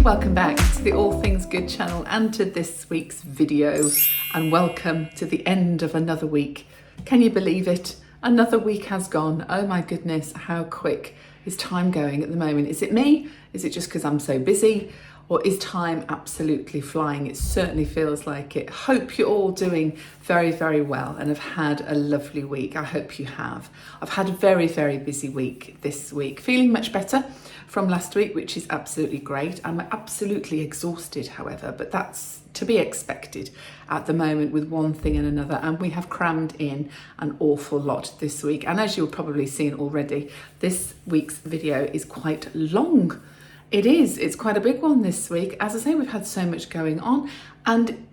welcome back to the All Things Good channel and to this week's video, and welcome to the end of another week. Can you believe it? Another week has gone. Oh my goodness, how quick is time going at the moment? Is it me? Is it just because I'm so busy? Or is time absolutely flying? It certainly feels like it. Hope you're all doing very, very well and have had a lovely week. I hope you have. I've had a very, very busy week this week. Feeling much better from last week, which is absolutely great. I'm absolutely exhausted, however, but that's to be expected at the moment with one thing and another. And we have crammed in an awful lot this week. And as you've probably seen already, this week's video is quite long. It is. It's quite a big one this week. As I say, we've had so much going on, and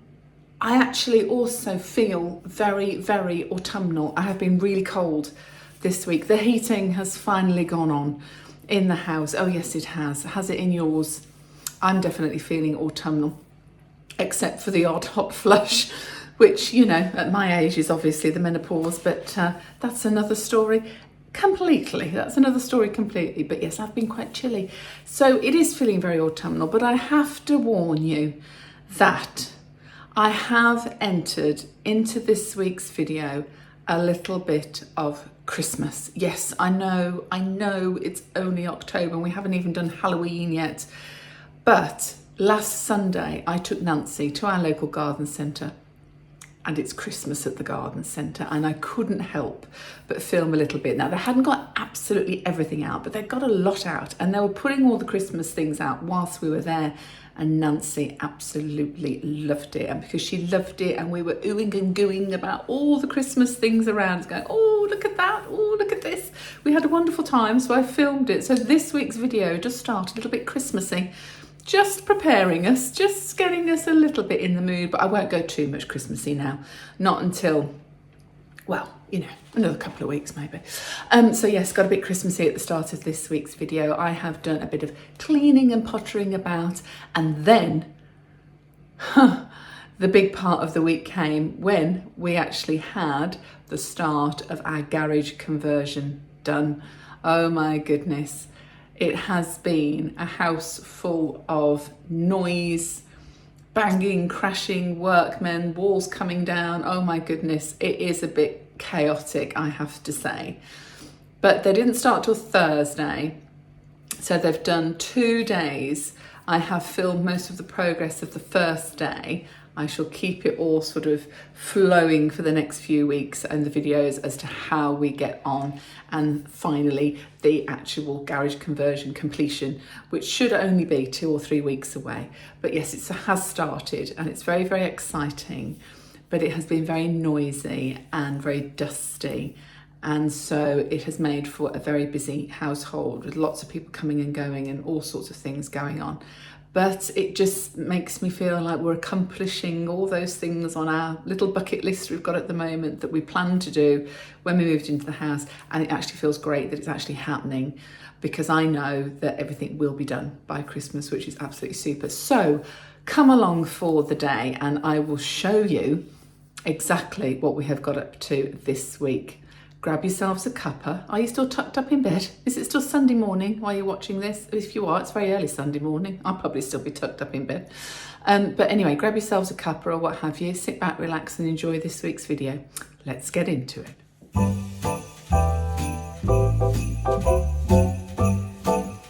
I actually also feel very, very autumnal. I have been really cold this week. The heating has finally gone on in the house. Oh yes, it has. Has it in yours? I'm definitely feeling autumnal, except for the odd hot flush, which, you know, at my age is obviously the menopause, but that's another story. Completely, that's another story completely. But yes, I've been quite chilly, so it is feeling very autumnal. But I have to warn you that I have entered into this week's video a little bit of Christmas. Yes, I know it's only October and we haven't even done Halloween yet, but last Sunday I took Nancy to our local garden centre, and it's Christmas at the garden centre, and I couldn't help but film a little bit. Now, they hadn't got absolutely everything out, but they got a lot out, and they were putting all the Christmas things out whilst we were there, and Nancy absolutely loved it. And because she loved it, and we were oohing and gooing about all the Christmas things around, going, oh, look at that, oh, look at this. We had a wonderful time, so I filmed it. So this week's video does start a little bit Christmassy, just preparing us, just getting us a little bit in the mood, but I won't go too much Christmassy now, not until, well, you know, another couple of weeks maybe. So yes, got a bit Christmassy at the start of this week's video. I have done a bit of cleaning and pottering about, and then the big part of the week came when we actually had the start of our garage conversion done. Oh my goodness. It has been a house full of noise, banging, crashing, workmen, walls coming down. Oh my goodness, it is a bit chaotic, I have to say. But they didn't start till Thursday, so they've done 2 days. I have filmed most of the progress of the first day. I shall keep it all sort of flowing for the next few weeks and the videos as to how we get on, and finally the actual garage conversion completion, which should only be 2 or 3 weeks away. But yes, it has started, and it's very, very exciting, but it has been very noisy and very dusty, and so it has made for a very busy household with lots of people coming and going and all sorts of things going on. But it just makes me feel like we're accomplishing all those things on our little bucket list we've got at the moment that we planned to do when we moved into the house. And it actually feels great that it's actually happening, because I know that everything will be done by Christmas, which is absolutely super. So come along for the day and I will show you exactly what we have got up to this week. Grab yourselves a cuppa. Are you still tucked up in bed? Is it still Sunday morning while you're watching this? If you are, it's very early Sunday morning. I'll probably still be tucked up in bed. But anyway, grab yourselves a cuppa or what have you. Sit back, relax and enjoy this week's video. Let's get into it.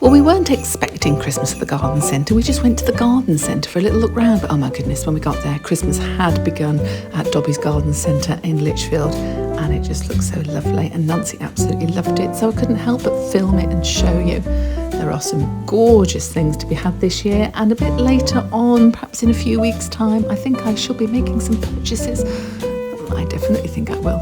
Well, we weren't expecting Christmas at the garden centre. We just went to the garden centre for a little look round. But oh my goodness, when we got there, Christmas had begun at Dobby's Garden Centre in Lichfield, and it just looked so lovely. And Nancy absolutely loved it, so I couldn't help but film it and show you. There are some gorgeous things to be had this year, and a bit later on, perhaps in a few weeks' time, I think I shall be making some purchases. I definitely think I will.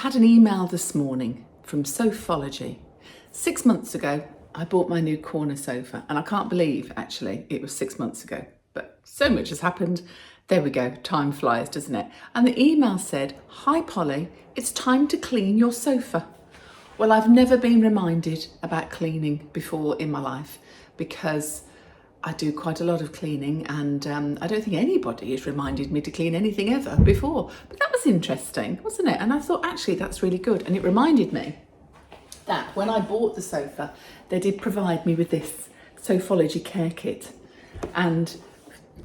had an email this morning from Sophology. 6 months ago, I bought my new corner sofa, and I can't believe actually it was 6 months ago, but so much has happened. There we go, time flies, doesn't it? And the email said, "Hi Polly, it's time to clean your sofa." Well, I've never been reminded about cleaning before in my life because I do quite a lot of cleaning, and I don't think anybody has reminded me to clean anything ever before. But that was interesting, wasn't it? And I thought, actually, that's really good. And it reminded me that when I bought the sofa, they did provide me with this Sophology care kit. And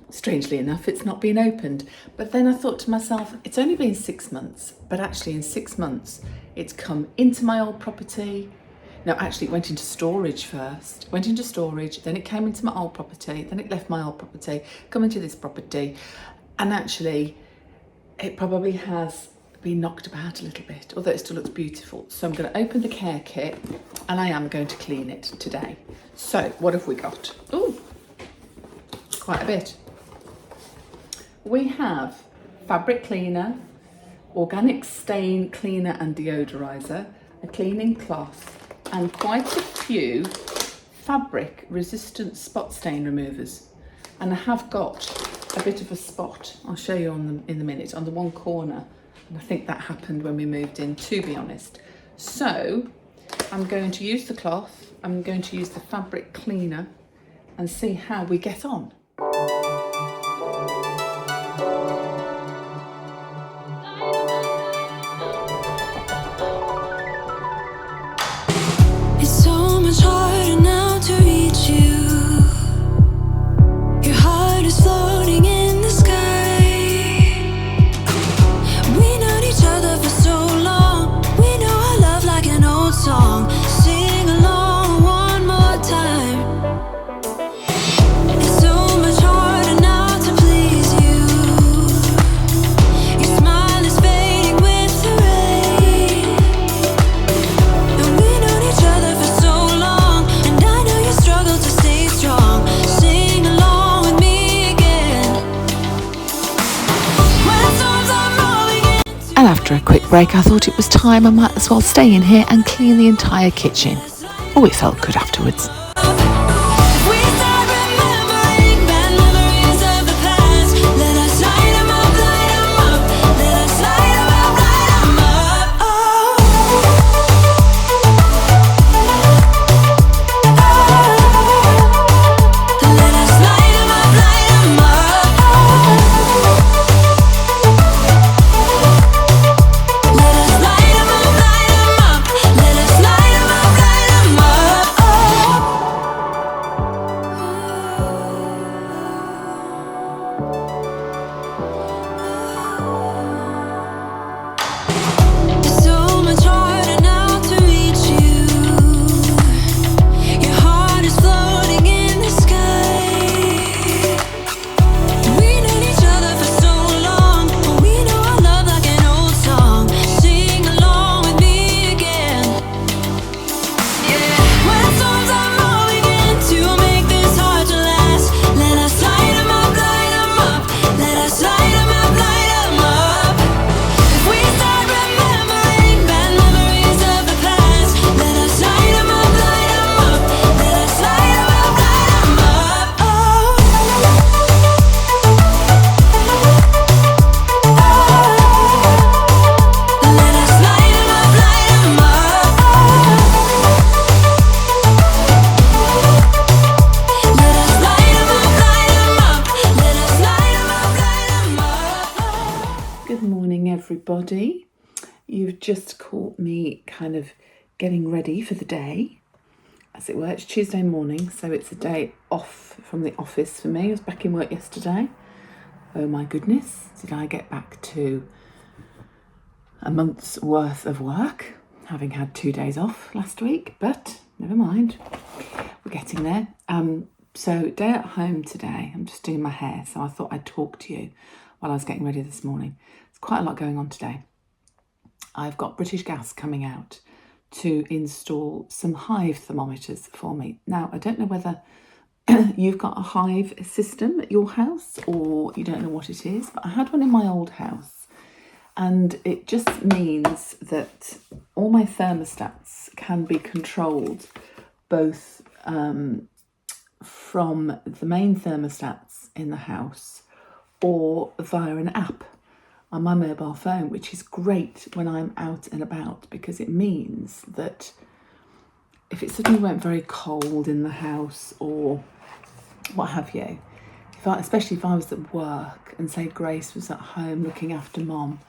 strangely enough, it's not been opened. But then I thought to myself, it's only been 6 months, but actually in 6 months, it's come into my old property. No, actually it went into storage first. Went into storage, then it came into my old property, then it left my old property, come into this property. And actually, it probably has been knocked about a little bit, although it still looks beautiful. So I'm going to open the care kit and I am going to clean it today. So what have we got? Oh, quite a bit. We have fabric cleaner, organic stain cleaner and deodorizer, a cleaning cloth, and quite a few fabric resistant spot stain removers. And I have got a bit of a spot, I'll show you in a minute, on the one corner. And I think that happened when we moved in, to be honest. So I'm going to use the cloth, I'm going to use the fabric cleaner and see how we get on. And after a quick break, I thought it was time I might as well stay in here and clean the entire kitchen. Oh, it felt good afterwards. Everybody, you've just caught me kind of getting ready for the day, as it were. It's Tuesday morning, so it's a day off from the office for me. I was back in work yesterday. Oh my goodness, did I get back to a month's worth of work, having had 2 days off last week, but never mind, we're getting there. So day at home today. I'm just doing my hair, so I thought I'd talk to you while I was getting ready this morning. Quite a lot going on today. I've got British Gas coming out to install some Hive thermometers for me. Now, I don't know whether you've got a Hive system at your house or you don't know what it is, but I had one in my old house And it just means that all my thermostats can be controlled both from the main thermostats in the house or via an app on my mobile phone, which is great when I'm out and about, because it means that if it suddenly went very cold in the house or what have you, especially if I was at work and say Grace was at home looking after Mom,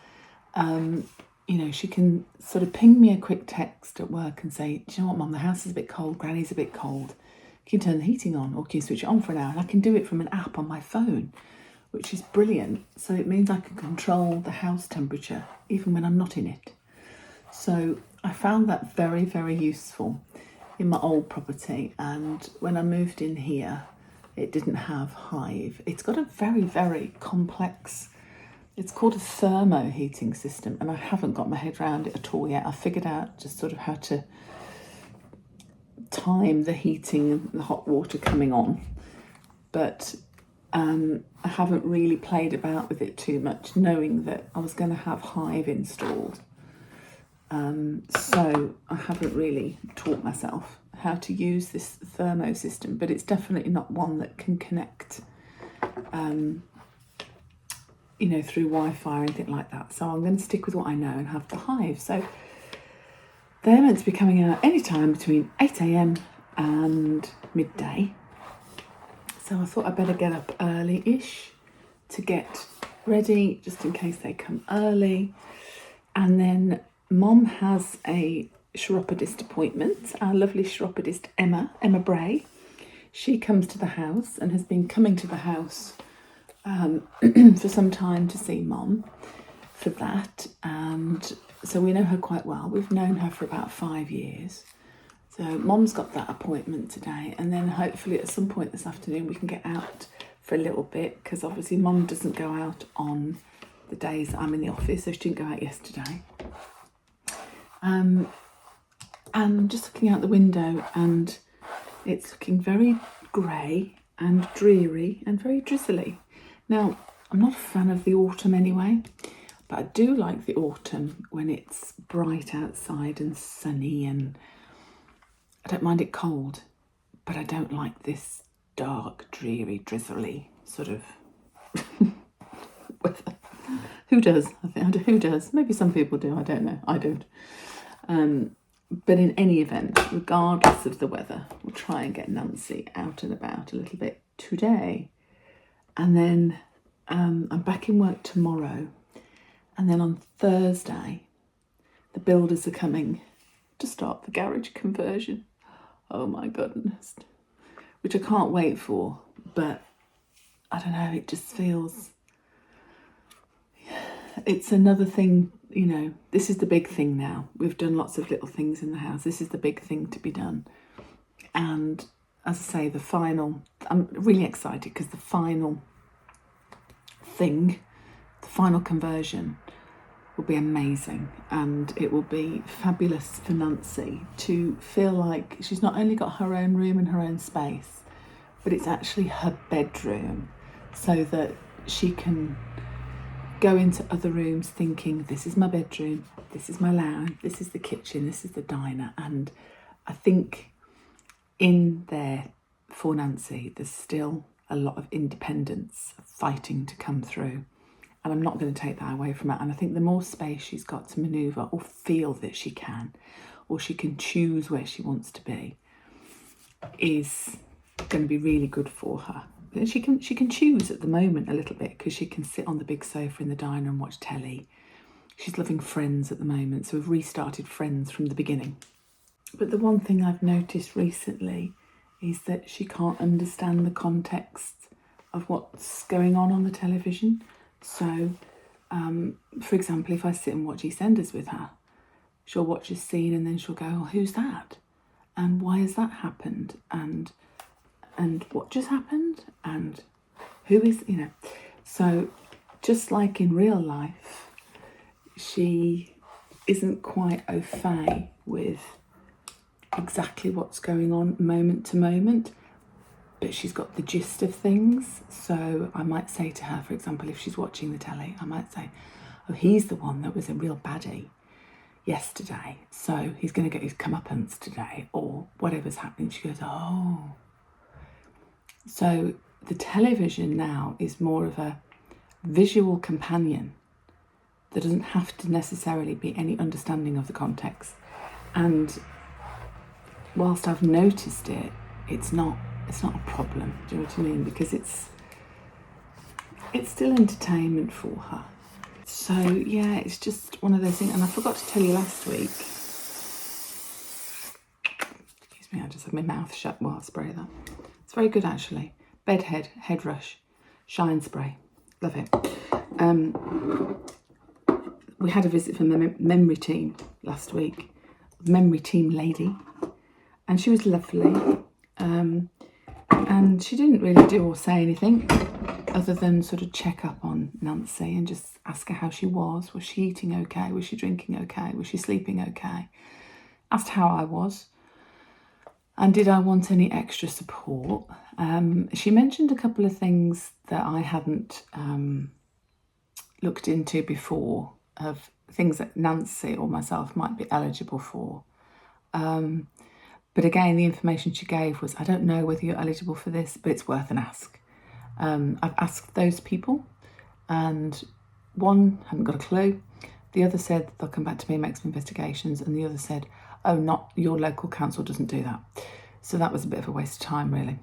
she can sort of ping me a quick text at work and say, do you know what, Mum, the house is a bit cold, Granny's a bit cold. Can you turn the heating on, or can you switch it on for an hour? And I can do it from an app on my phone, which is brilliant. So it means I can control the house temperature even when I'm not in it. So I found that very, very useful in my old property. And when I moved in here, it didn't have Hive. It's got a very, very complex, it's called a thermo heating system, and I haven't got my head around it at all yet. I figured out just sort of how to time the heating and the hot water coming on, but I haven't really played about with it too much, knowing that I was going to have Hive installed. So I haven't really taught myself how to use this thermo system, but it's definitely not one that can connect through Wi-Fi or anything like that. So I'm going to stick with what I know and have the Hive. So they're meant to be coming out anytime between 8 a.m. and midday. So I thought I'd better get up early-ish to get ready, just in case they come early. And then Mom has a chiropodist appointment, our lovely chiropodist Emma Bray. She comes to the house and has been coming to the house for some time to see Mom for that. And so we know her quite well. We've known her for about 5 years. So Mom's got that appointment today, and then hopefully at some point this afternoon we can get out for a little bit, because obviously Mom doesn't go out on the days I'm in the office, so she didn't go out yesterday. And just looking out the window, and it's looking very grey and dreary and very drizzly. Now, I'm not a fan of the autumn anyway, but I do like the autumn when it's bright outside and sunny, and I don't mind it cold, but I don't like this dark, dreary, drizzly sort of weather. Who does? Who does? Maybe some people do, I don't know. I don't. But in any event, regardless of the weather, we'll try and get Nancy out and about a little bit today. And then I'm back in work tomorrow. And then on Thursday, the builders are coming to start the garage conversion. Oh my goodness. Which I can't wait for. But I don't know, it just feels... It's another thing, this is the big thing now. We've done lots of little things in the house. This is the big thing to be done. And as I say, I'm really excited because the final thing, the final conversion will be amazing, and it will be fabulous for Nancy to feel like she's not only got her own room and her own space, but it's actually her bedroom, so that she can go into other rooms thinking, this is my bedroom, this is my lounge, this is the kitchen, this is the diner. And I think in there for Nancy, there's still a lot of independence fighting to come through. And I'm not going to take that away from her. And I think the more space she's got to manoeuvre or feel that she can, or she can choose where she wants to be, is going to be really good for her. She can choose at the moment a little bit, because she can sit on the big sofa in the diner and watch telly. She's loving Friends at the moment, so we've restarted Friends from the beginning. But the one thing I've noticed recently is that she can't understand the context of what's going on the television. So, for example, if I sit and watch EastEnders with her, she'll watch a scene and then she'll go, oh, who's that? And why has that happened? And what just happened? And who is, So just like in real life, she isn't quite au fait with exactly what's going on moment to moment, but she's got the gist of things. So I might say to her, for example, if she's watching the telly, I might say, oh, he's the one that was a real baddie yesterday, so he's going to get his comeuppance today, or whatever's happening. She goes, oh. So the television now is more of a visual companion. There doesn't have to necessarily be any understanding of the context. And whilst I've noticed it, it's not a problem. Do you know what I mean? Because it's still entertainment for her. So yeah, it's just one of those things. And I forgot to tell you last week. Excuse me, I just have my mouth shut while I spray that. It's very good actually. Bedhead, head rush, shine spray. Love it. We had a visit from the memory team last week. Memory team lady. And she was lovely. And she didn't really do or say anything other than sort of check up on Nancy and just ask her how she was. Was she eating okay? Was she drinking okay? Was she sleeping okay? Asked how I was. And did I want any extra support? She mentioned a couple of things that I hadn't looked into before, of things that Nancy or myself might be eligible for. But again, the information she gave was, I don't know whether you're eligible for this, but it's worth an ask. I've asked those people, and one hadn't got a clue. The other said they'll come back to me and make some investigations, and the other said, oh, not your local council doesn't do that. So that was a bit of a waste of time, really.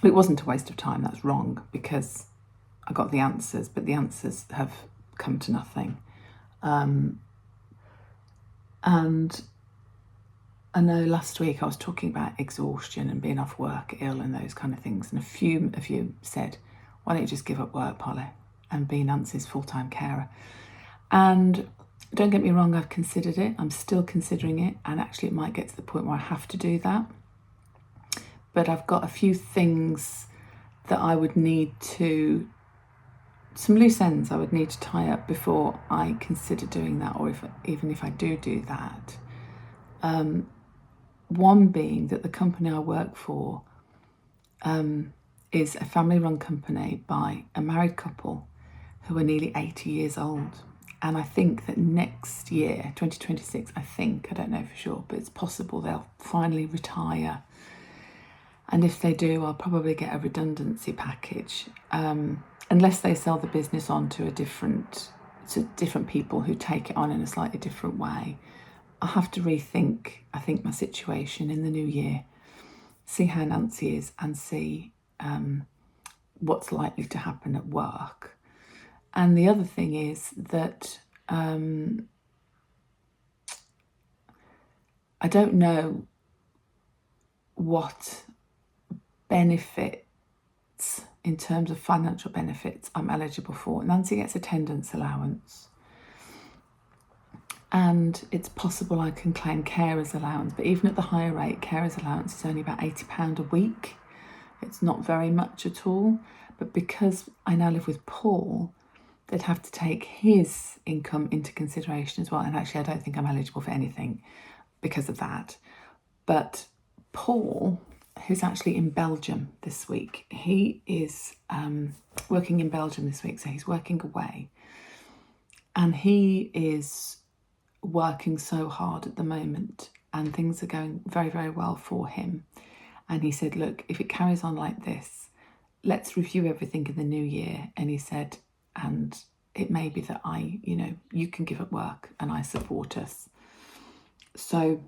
It wasn't a waste of time, that's wrong, because I got the answers, but the answers have come to nothing. And I know last week I was talking about exhaustion and being off work, ill, and those kind of things. And a few of you said, why don't you just give up work, Polly, and be Nancy's full-time carer? And don't get me wrong, I've considered it. I'm still considering it. And actually it might get to the point where I have to do that. But I've got a few things that I would need to, some loose ends I would need to tie up before I consider doing that, or even if I do that. One being that the company I work for is a family-run company by a married couple who are nearly 80 years old. And I think that next year, 2026, I don't know for sure, but it's possible they'll finally retire. And if they do, I'll probably get a redundancy package, unless they sell the business on to different people who take it on in a slightly different way. I'll have to rethink, I think, my situation in the new year, see how Nancy is, and see what's likely to happen at work. And the other thing is that I don't know what benefits, in terms of financial benefits, I'm eligible for. Nancy gets attendance allowance. And it's possible I can claim carer's allowance, but even at the higher rate, carer's allowance is only about £80 a week. It's not very much at all. But because I now live with Paul, they'd have to take his income into consideration as well. And actually, I don't think I'm eligible for anything because of that. But Paul, who's actually in Belgium this week, he is working in Belgium this week, so he's working away. And he is working so hard at the moment, and things are going very, very well for him. And he said, look, if it carries on like this, let's review everything in the new year. And he said, and it may be that you can give up work and I support us. So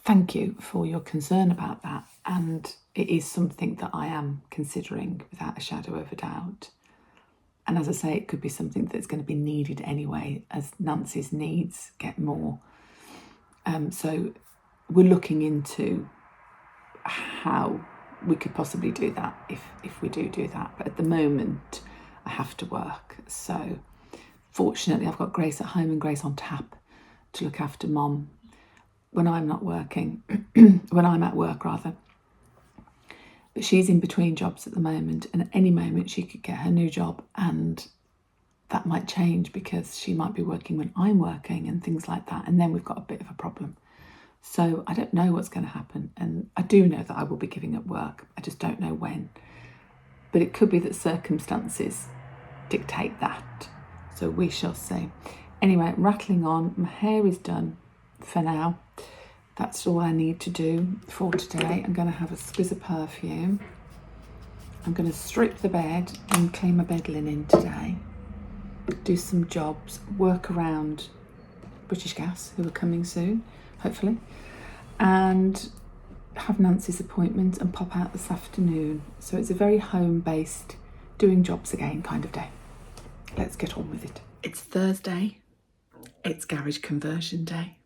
thank you for your concern about that. And it is something that I am considering without a shadow of a doubt. And as I say, it could be something that's going to be needed anyway as Nancy's needs get more. So we're looking into how we could possibly do that if we do that. But at the moment, I have to work. So fortunately, I've got Grace at home and Grace on tap to look after Mom when I'm not working, when I'm at work rather. But she's in between jobs at the moment, and at any moment she could get her new job, and that might change because she might be working when I'm working and things like that. And then we've got a bit of a problem. So I don't know what's going to happen. And I do know that I will be giving up work. I just don't know when. But it could be that circumstances dictate that. So we shall see. Anyway, rattling on. My hair is done for now. That's all I need to do for today. I'm going to have a squiz of perfume. I'm going to strip the bed and clean my bed linen today. Do some jobs, work around British Gas, who are coming soon, hopefully, and have Nancy's appointment and pop out this afternoon. So it's a very home-based, doing jobs again kind of day. Let's get on with it. It's Thursday. It's garage conversion day.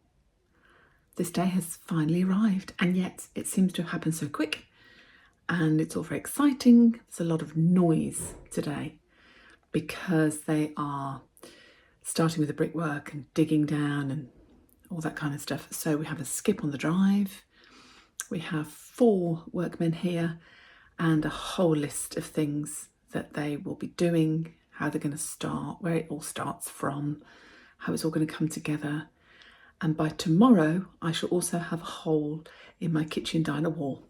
This day has finally arrived, and yet it seems to have happened so quick, and it's all very exciting. There's a lot of noise today because they are starting with the brickwork and digging down and all that kind of stuff. So we have a skip on the drive. We have 4 workmen here and a whole list of things that they will be doing, how they're going to start, where it all starts from, how it's all going to come together. And by tomorrow, I shall also have a hole in my kitchen diner wall.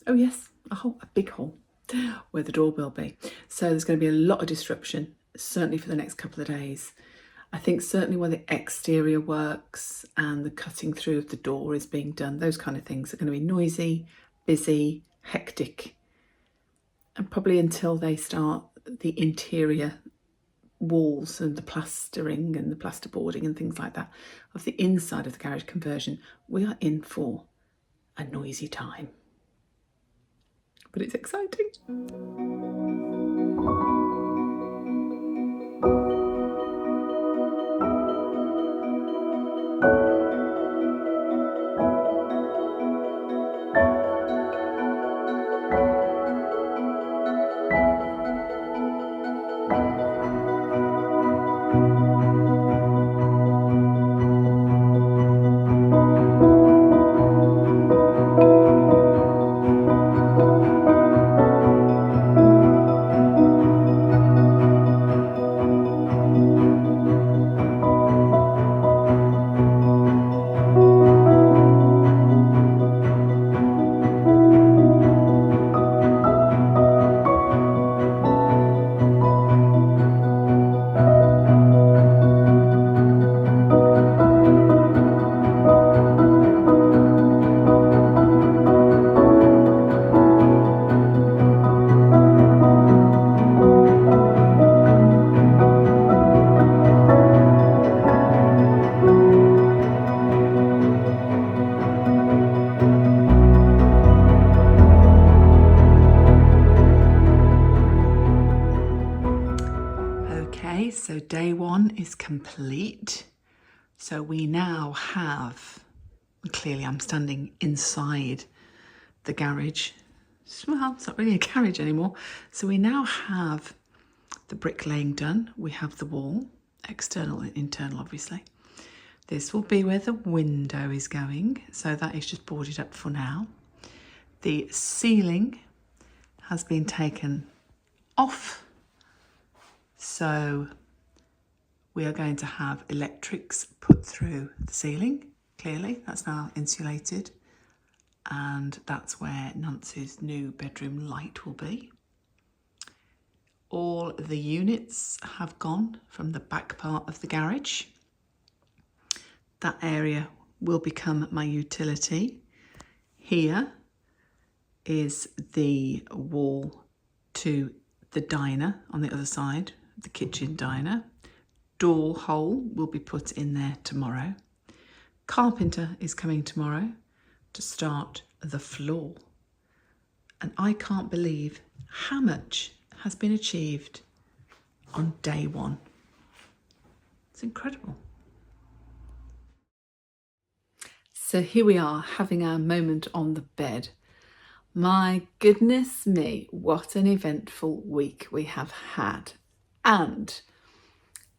Oh yes, a big hole where the door will be. So there's going to be a lot of disruption, certainly for the next couple of days. I think certainly when the exterior works and the cutting through of the door is being done, those kind of things are going to be noisy, busy, hectic. And probably until they start the interior walls and the plastering and the plasterboarding and things like that of the inside of the garage conversion, we are in for a noisy time. But it's exciting. Okay, so day 1 is complete. So we now have, clearly I'm standing inside the garage. Well, it's not really a garage anymore. So we now have the bricklaying done. We have the wall, external and internal obviously. This will be where the window is going. So that is just boarded up for now. The ceiling has been taken off. So we are going to have electrics put through the ceiling. Clearly, that's now insulated. And that's where Nancy's new bedroom light will be. All the units have gone from the back part of the garage. That area will become my utility. Here is the wall to the diner on the other side, the kitchen diner. Door hole will be put in there tomorrow. Carpenter is coming tomorrow to start the floor. And I can't believe how much has been achieved on day 1. It's incredible. So here we are having our moment on the bed. My goodness me, what an eventful week we have had. And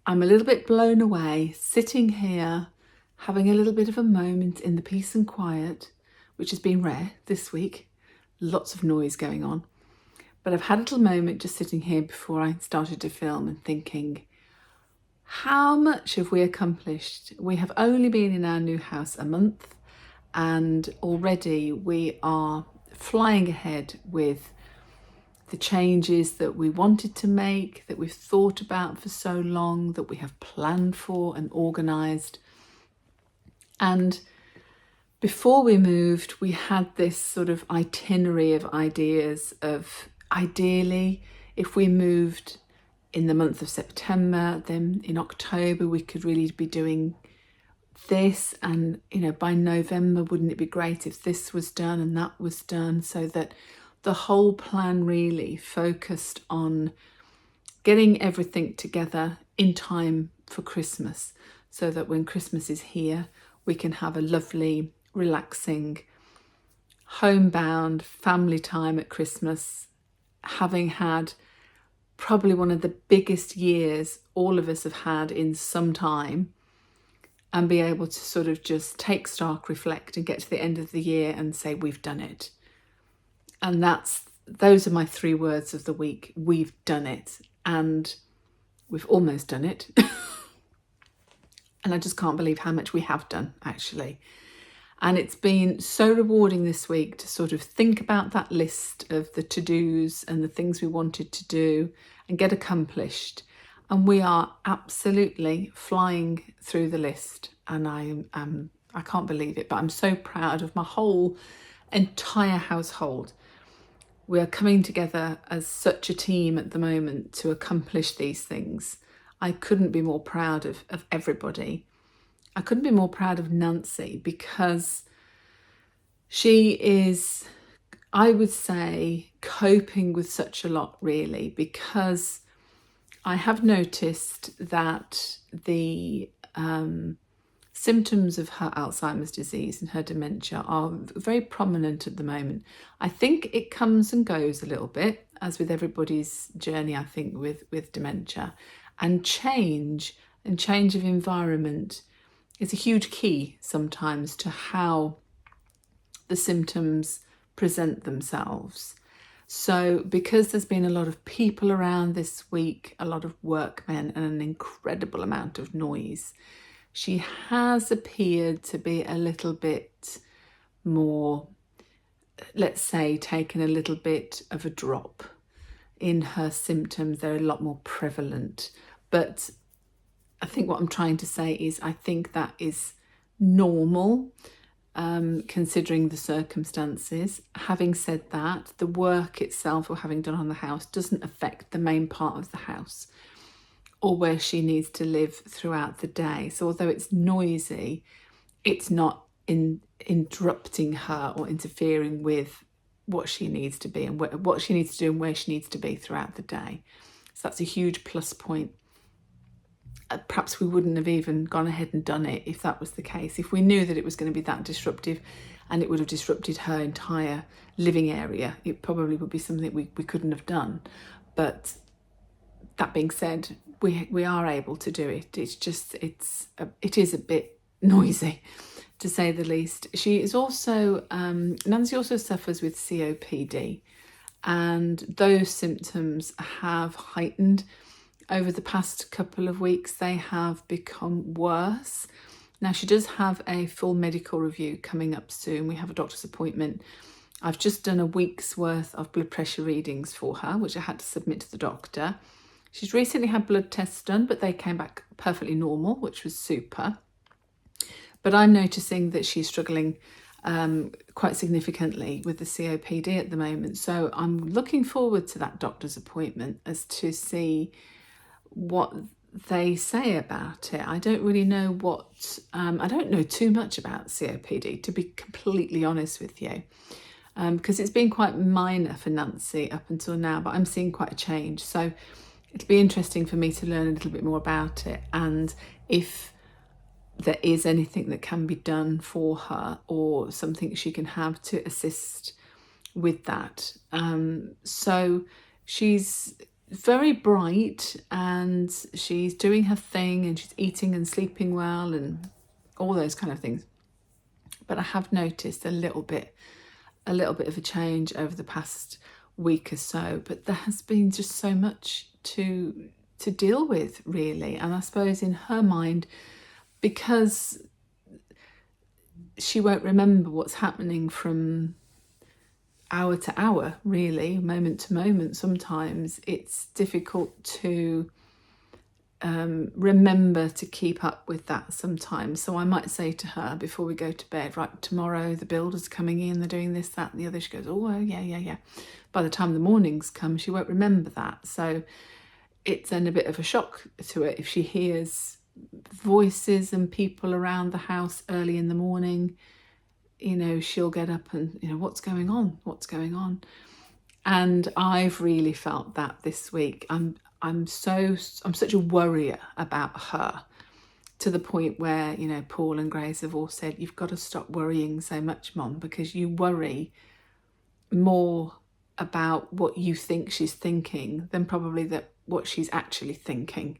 I'm a little bit blown away sitting here having a little bit of a moment in the peace and quiet, which has been rare this week. Lots of noise going on. But I've had a little moment just sitting here before I started to film and thinking, how much have we accomplished? We have only been in our new house a month and already we are flying ahead with the changes that we wanted to make, that we've thought about for so long, that we have planned for and organised. And before we moved, we had this sort of itinerary of ideas of, ideally, if we moved in the month of September, then in October we could really be doing this, and by November, wouldn't it be great if this was done and that was done, so that the whole plan really focused on getting everything together in time for Christmas, so that when Christmas is here, we can have a lovely, relaxing, homebound family time at Christmas, having had probably one of the biggest years all of us have had in some time, and be able to sort of just take stock, reflect, and get to the end of the year and say, we've done it. And those are my 3 words of the week. We've done it. And we've almost done it. And I just can't believe how much we have done, actually. And it's been so rewarding this week to sort of think about that list of the to-dos and the things we wanted to do and get accomplished. And we are absolutely flying through the list. And I can't believe it, but I'm so proud of my whole entire household. We are coming together as such a team at the moment to accomplish these things. I couldn't be more proud of everybody. I couldn't be more proud of Nancy, because she is, I would say, coping with such a lot, really, because I have noticed that the symptoms of her Alzheimer's disease and her dementia are very prominent at the moment. I think it comes and goes a little bit, as with everybody's journey, I think, with dementia. And change of environment is a huge key sometimes to how the symptoms present themselves. So because there's been a lot of people around this week, a lot of workmen, and an incredible amount of noise, she has appeared to be a little bit more, let's say, taken a little bit of a drop in her symptoms. They're a lot more prevalent. But I think what I'm trying to say is I think that is normal, considering the circumstances. Having said that, the work itself, or having done on the house, doesn't affect the main part of the house or where she needs to live throughout the day. So although it's noisy, it's not interrupting her or interfering with what she needs to be and what she needs to do and where she needs to be throughout the day. So that's a huge plus point. Perhaps we wouldn't have even gone ahead and done it if that was the case. If we knew that it was going to be that disruptive and it would have disrupted her entire living area, it probably would be something we couldn't have done. But that being said, we are able to do it. It's just, it is a bit noisy, to say the least. She is also, Nancy also suffers with COPD, and those symptoms have heightened over the past couple of weeks. They have become worse. Now, she does have a full medical review coming up soon. We have a doctor's appointment. I've just done a week's worth of blood pressure readings for her, which I had to submit to the doctor. She's recently had blood tests done, but they came back perfectly normal, which was super. But I'm noticing that she's struggling quite significantly with the COPD at the moment. So I'm looking forward to that doctor's appointment as to see what they say about it. I don't really know I don't know too much about COPD, to be completely honest with you, because it's been quite minor for Nancy up until now, but I'm seeing quite a change. So it'll be interesting for me to learn a little bit more about it, and if there is anything that can be done for her or something she can have to assist with that. So she's very bright and she's doing her thing and she's eating and sleeping well and all those kind of things. But I have noticed a little bit of a change over the past week or so. But there has been just so much to deal with, really. And I suppose in her mind, because she won't remember what's happening from hour to hour, really, moment to moment. Sometimes it's difficult to remember to keep up with that sometimes. So I might say to her before we go to bed, right, tomorrow the builder's coming in, they're doing this, that and the other. She goes, oh yeah. By the time the mornings come, she won't remember that. So it's then a bit of a shock to it if she hears voices and people around the house early in the morning. You know, she'll get up and, you know, what's going on? And I've really felt that this week. I'm such a worrier about her, to the point where, you know, Paul and Grace have all said, you've got to stop worrying so much, Mom, because you worry more about what you think she's thinking than probably what she's actually thinking.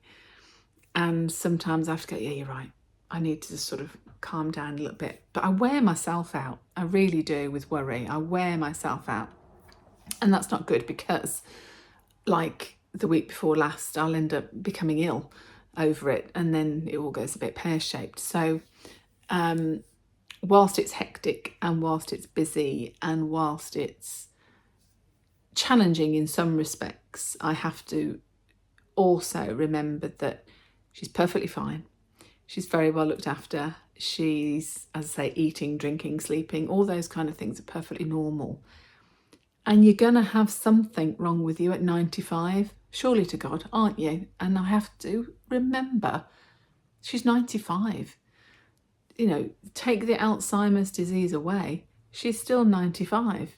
And sometimes I have to go, yeah, you're right. I need to just sort of calm down a little bit. But I wear myself out. I really do with worry. I wear myself out. And that's not good, because like the week before last, I'll end up becoming ill over it, and then it all goes a bit pear-shaped. So whilst it's hectic and whilst it's busy and whilst it's challenging in some respects, I have to also remember that she's perfectly fine. She's very well looked after. She's, as I say, eating, drinking, sleeping, all those kind of things are perfectly normal. And you're going to have something wrong with you at 95, surely to God, aren't you? And I have to remember she's 95. You know, take the Alzheimer's disease away, she's still 95.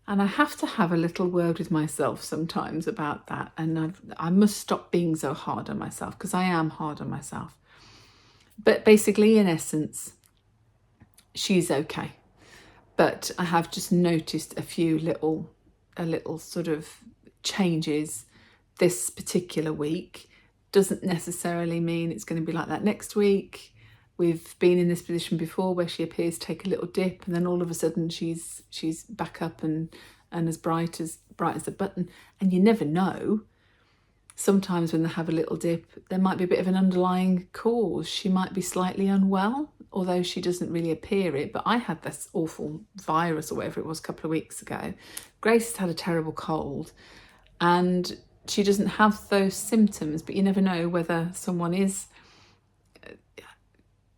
And I have to have a little word with myself sometimes about that. And I must stop being so hard on myself, because I am hard on myself. But basically, in essence, she's okay. But I have just noticed a few little sort of changes this particular week. Doesn't necessarily mean it's going to be like that next week. We've been in this position before where she appears to take a little dip, and then all of a sudden she's back up and as bright as a button. And you never know. Sometimes when they have a little dip, there might be a bit of an underlying cause. She might be slightly unwell, although she doesn't really appear it. But I had this awful virus or whatever it was a couple of weeks ago. Grace has had a terrible cold, and she doesn't have those symptoms, but you never know whether someone is,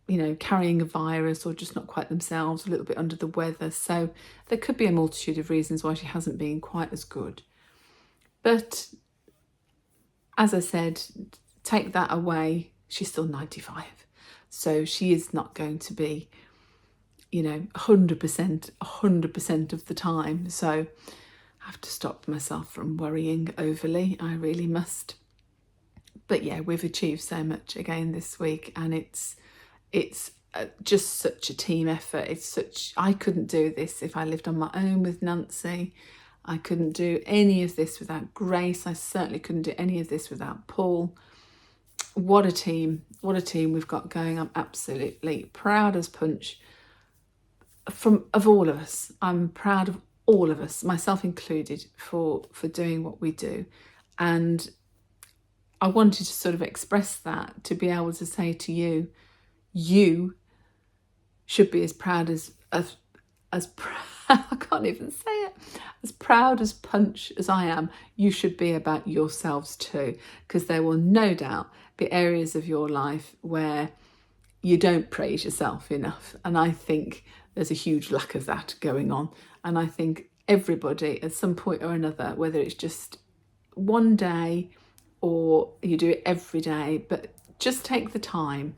you know, carrying a virus or just not quite themselves, a little bit under the weather. So there could be a multitude of reasons why she hasn't been quite as good. But as I said, take that away, she's still 95. So she is not going to be, you know, 100% of the time. So I have to stop myself from worrying overly. I really must. But yeah, we've achieved so much again this week, and it's just such a team effort. I couldn't do this if I lived on my own with Nancy. I couldn't do any of this without Grace. I certainly couldn't do any of this without Paul. What a team we've got going. I'm absolutely proud as punch of all of us. I'm proud of all of us, myself included, for doing what we do. And I wanted to sort of express that, to be able to say to you, you should be as proud as I can't even say it, as proud as punch as I am. You should be about yourselves too, because there will no doubt be areas of your life where you don't praise yourself enough. And I think there's a huge lack of that going on. And I think everybody at some point or another, whether it's just one day or you do it every day, but just take the time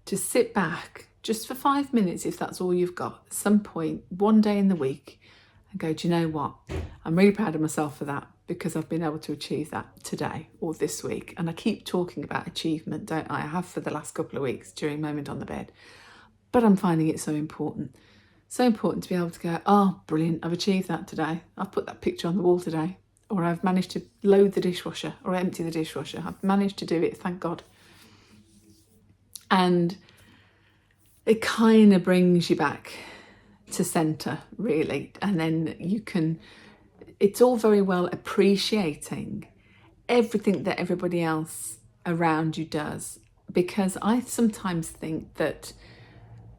to sit back just for 5 minutes, if that's all you've got, at some point, one day in the week, and go, do you know what? I'm really proud of myself for that, because I've been able to achieve that today or this week. And I keep talking about achievement, don't I? I have for the last couple of weeks during Moment on the Bed. But I'm finding it so important. So important to be able to go, oh, brilliant, I've achieved that today. I've put that picture on the wall today. Or I've managed to load the dishwasher or empty the dishwasher. I've managed to do it, thank God. And it kind of brings you back to centre, really. And then it's all very well appreciating everything that everybody else around you does, because I sometimes think that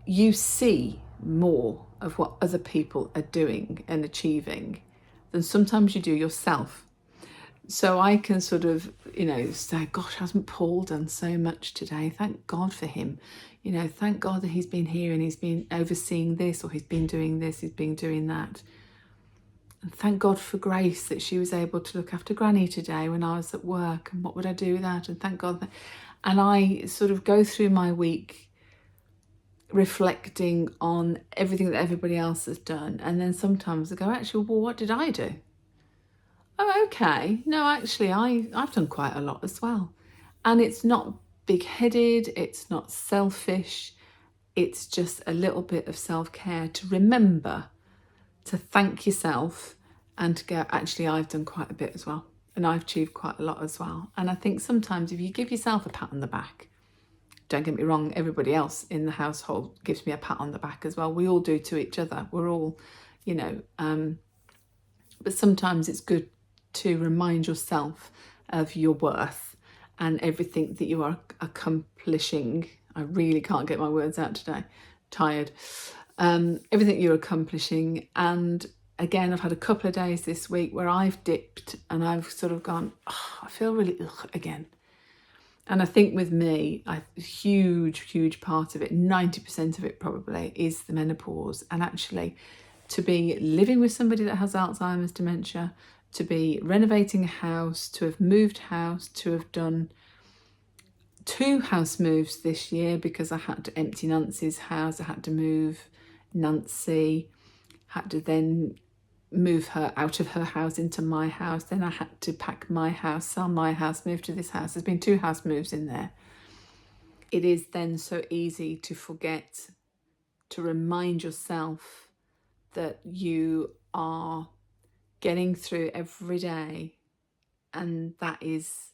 you see more of what other people are doing and achieving than sometimes you do yourself. So I can sort of, say, gosh, hasn't Paul done so much today? Thank God for him. Thank God that he's been here and he's been overseeing this, or he's been doing this, he's been doing that. And thank God for Grace, that she was able to look after Granny today when I was at work, and what would I do without? And thank God that. And I sort of go through my week reflecting on everything that everybody else has done. And then sometimes I go, actually, well, what did I do? Oh, okay. No, actually, I've done quite a lot as well. And it's not big-headed, it's not selfish, it's just a little bit of self-care to remember to thank yourself and to go, actually, I've done quite a bit as well. And I've achieved quite a lot as well. And I think sometimes if you give yourself a pat on the back, don't get me wrong, everybody else in the household gives me a pat on the back as well. We all do to each other. We're all, but sometimes it's good to remind yourself of your worth and everything that you are accomplishing. I really can't get my words out today, tired. Everything you're accomplishing. And again, I've had a couple of days this week where I've dipped and I've sort of gone, I feel really again. And I think with me, a huge part of it, 90% of it probably, is the menopause. And actually, to be living with somebody that has Alzheimer's dementia, to be renovating a house, to have moved house, to have done 2 house moves this year because I had to empty Nancy's house, I had to move Nancy, had to then move her out of her house into my house, then I had to pack my house, sell my house, move to this house. There's been 2 house moves in there. It is then so easy to forget to remind yourself that you are getting through every day, and that is,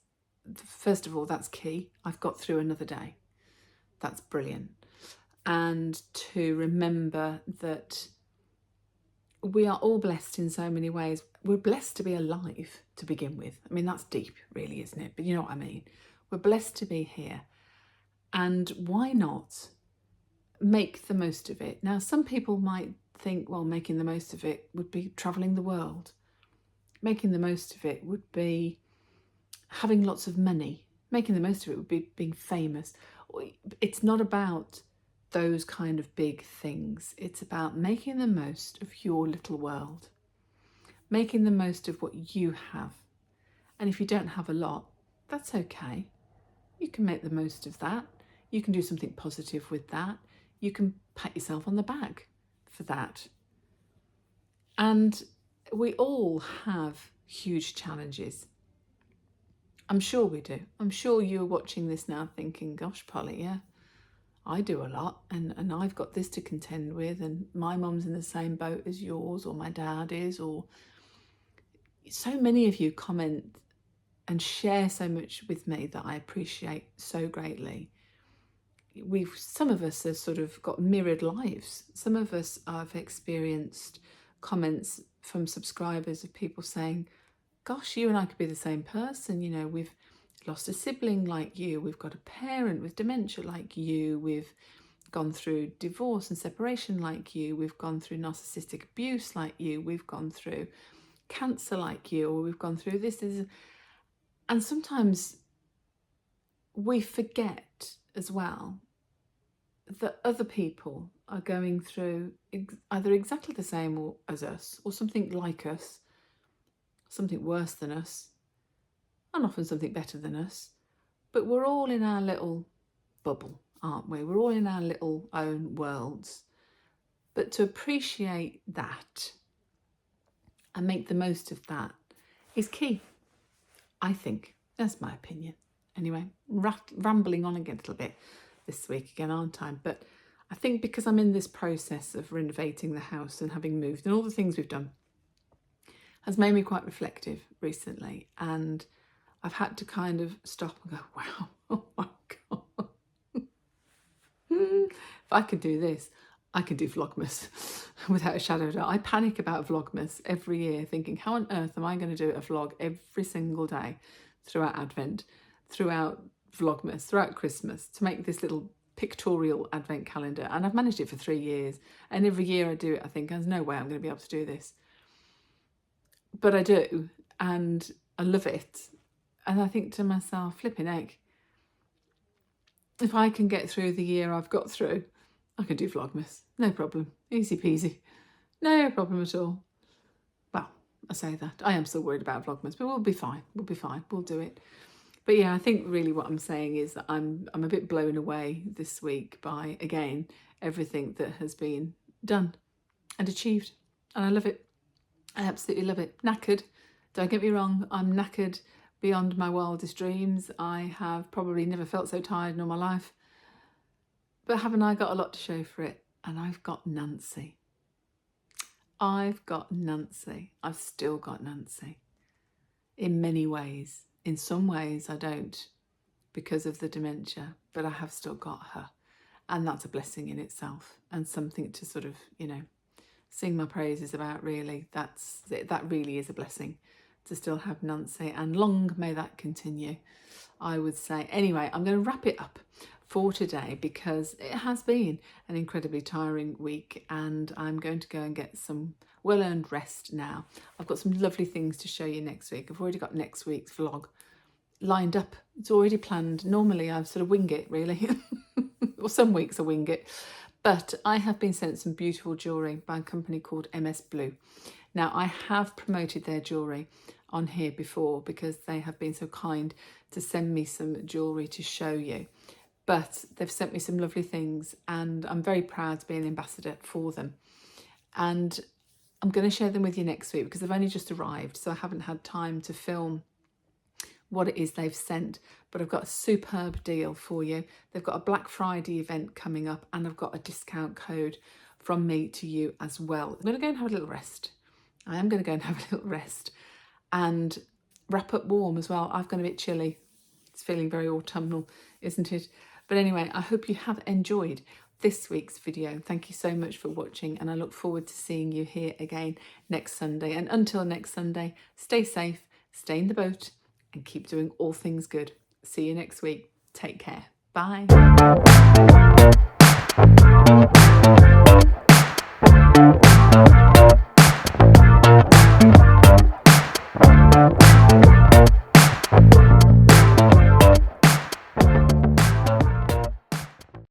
first of all, that's key. I've got through another day. That's brilliant. And to remember that we are all blessed in so many ways. We're blessed to be alive to begin with. I mean, that's deep, really, isn't it? But you know what I mean. We're blessed to be here. And why not make the most of it? Now, some people might think, well, making the most of it would be travelling the world. Making the most of it would be having lots of money. Making the most of it would be being famous. It's not about those kind of big things. It's about making the most of your little world, making the most of what you have. And if you don't have a lot, that's okay. You can make the most of that. You can do something positive with that. You can pat yourself on the back for that. And we all have huge challenges. I'm sure we do. I'm sure you're watching this now thinking, gosh, Polly, yeah, I do a lot and I've got this to contend with, and my mum's in the same boat as yours, or my dad is, or so many of you comment and share so much with me that I appreciate so greatly. Some of us have sort of got mirrored lives. Some of us have experienced comments from subscribers of people saying, gosh, you and I could be the same person. We've lost a sibling like you. We've got a parent with dementia like you. We've gone through divorce and separation like you. We've gone through narcissistic abuse like you. We've gone through cancer like you, or we've gone through this. And sometimes we forget as well that other people are going through either exactly the same as us, or something like us, something worse than us, and often something better than us. But we're all in our little bubble, aren't we? We're all in our little own worlds. But to appreciate that and make the most of that is key, I think. That's my opinion. Anyway, rambling on again a little bit this week again, aren't I? But I think because I'm in this process of renovating the house and having moved and all the things we've done has made me quite reflective recently. And I've had to kind of stop and go, wow, oh my God. If I could do this, I could do Vlogmas without a shadow of a doubt. I panic about Vlogmas every year, thinking, how on earth am I going to do a vlog every single day throughout Advent, throughout Vlogmas, throughout Christmas, to make this little pictorial advent calendar, and I've managed it for 3 years, and every year I do it I think there's no way I'm going to be able to do this, but I do, and I love it. And I think to myself, flipping heck, if I can get through the year I've got through, I can do Vlogmas, no problem, easy peasy, no problem at all. Well, I say that, I am still worried about Vlogmas, but we'll be fine, we'll do it. But yeah, I think really what I'm saying is that I'm a bit blown away this week by, again, everything that has been done and achieved. And I love it. I absolutely love it. Knackered. Don't get me wrong, I'm knackered beyond my wildest dreams. I have probably never felt so tired in all my life. But haven't I got a lot to show for it? And I've got Nancy. I've still got Nancy. In many ways. In some ways I don't, because of the dementia, but I have still got her. And that's a blessing in itself, and something to sort of, you know, sing my praises about, really. That really is a blessing to still have Nancy, and long may that continue, I would say. Anyway, I'm going to wrap it up for today because it has been an incredibly tiring week, and I'm going to go and get some well-earned rest now. I've got some lovely things to show you next week. I've already got next week's vlog lined up. It's already planned. Normally I sort of wing it, really. Or some weeks I wing it. But I have been sent some beautiful jewellery by a company called MS Blue. Now, I have promoted their jewellery on here before because they have been so kind to send me some jewellery to show you. But they've sent me some lovely things, and I'm very proud to be an ambassador for them. And I'm going to share them with you next week because they've only just arrived, so I haven't had time to film what it is they've sent. But I've got a superb deal for you. They've got a Black Friday event coming up, and I've got a discount code from me to you as well. I'm going to go and have a little rest. I am going to go and have a little rest and wrap up warm as well. I've gone a bit chilly. It's feeling very autumnal, isn't it? But anyway, I hope you have enjoyed this week's video. Thank you so much for watching, and I look forward to seeing you here again next Sunday. And until next Sunday, stay safe, stay in the boat, and keep doing all things good. See you next week. Take care. Bye.